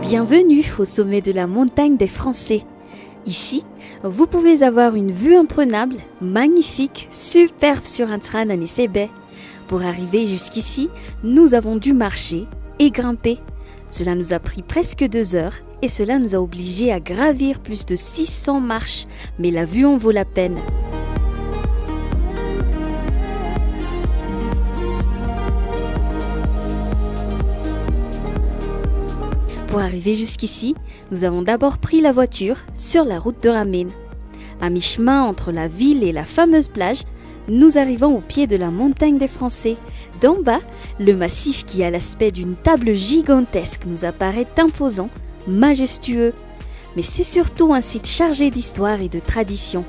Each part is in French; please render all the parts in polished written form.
Bienvenue au sommet de la montagne des Français. Ici, vous pouvez avoir une vue imprenable, magnifique, superbe sur un train à Nicébé. Pour arriver jusqu'ici, nous avons dû marcher et grimper. Cela nous a pris presque 2 heures et cela nous a obligés à gravir plus de 600 marches. Mais la vue en vaut la peine. Pour arriver jusqu'ici, nous avons d'abord pris la voiture sur la route de Ramène. À mi-chemin entre la ville et la fameuse plage, nous arrivons au pied de la montagne des Français. D'en bas, le massif qui a l'aspect d'une table gigantesque nous apparaît imposant, majestueux. Mais c'est surtout un site chargé d'histoire et de tradition.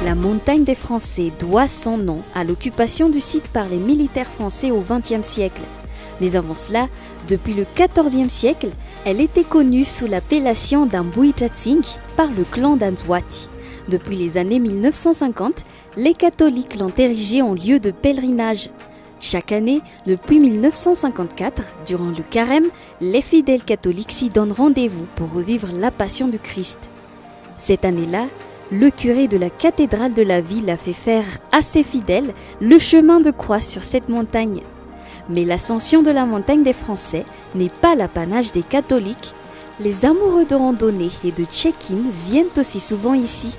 La montagne des Français doit son nom à l'occupation du site par les militaires français au XXe siècle. Mais avant cela, depuis le XIVe siècle, elle était connue sous l'appellation d'Ambouï-Tchatsing par le clan d'Anzouati. Depuis les années 1950, les catholiques l'ont érigée en lieu de pèlerinage. Chaque année, depuis 1954, durant le carême, les fidèles catholiques s'y donnent rendez-vous pour revivre la passion du Christ. Cette année-là, le curé de la cathédrale de la ville a fait faire à ses fidèles le chemin de croix sur cette montagne. Mais l'ascension de la montagne des Français n'est pas l'apanage des catholiques. Les amoureux de randonnée et de check-in viennent aussi souvent ici.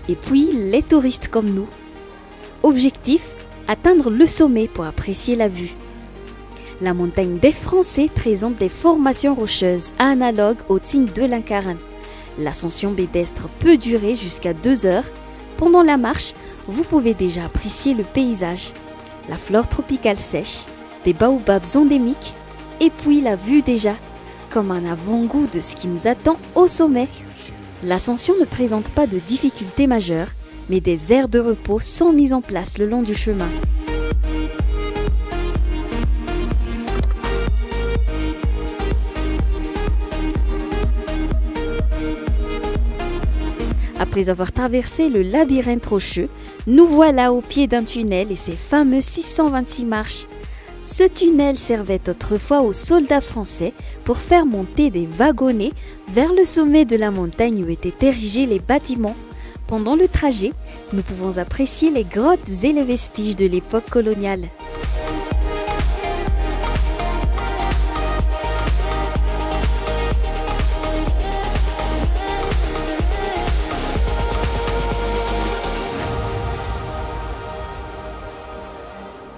Et puis les touristes comme nous. Objectif, atteindre le sommet pour apprécier la vue. La montagne des Français présente des formations rocheuses analogues au Tsing de l'Incaran. L'ascension pédestre peut durer jusqu'à 2 heures. Pendant la marche, vous pouvez déjà apprécier le paysage, la flore tropicale sèche, des baobabs endémiques, et puis la vue déjà, comme un avant-goût de ce qui nous attend au sommet. L'ascension ne présente pas de difficultés majeures, mais des aires de repos sont mises en place le long du chemin. Après avoir traversé le labyrinthe rocheux, nous voilà au pied d'un tunnel et ses fameux 626 marches. Ce tunnel servait autrefois aux soldats français pour faire monter des wagonnets vers le sommet de la montagne où étaient érigés les bâtiments. Pendant le trajet, nous pouvons apprécier les grottes et les vestiges de l'époque coloniale.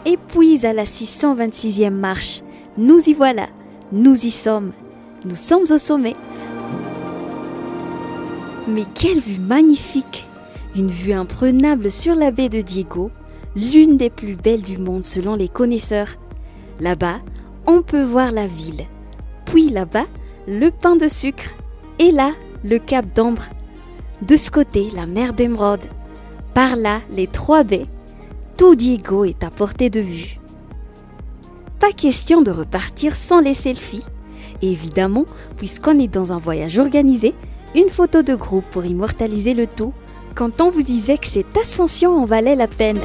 Et puis à la 626e marche, nous y voilà, nous y sommes. Nous sommes au sommet. Mais quelle vue magnifique! Une vue imprenable sur la baie de Diego, l'une des plus belles du monde selon les connaisseurs. Là-bas, on peut voir la ville. Puis là-bas, le pain de sucre. Et là, le cap d'Ambre. De ce côté, la mer d'Émeraude. Par là, les 3 baies. Tout Diego est à portée de vue. Pas question de repartir sans les selfies. Et évidemment, puisqu'on est dans un voyage organisé, une photo de groupe pour immortaliser le tout, quand on vous disait que cette ascension en valait la peine.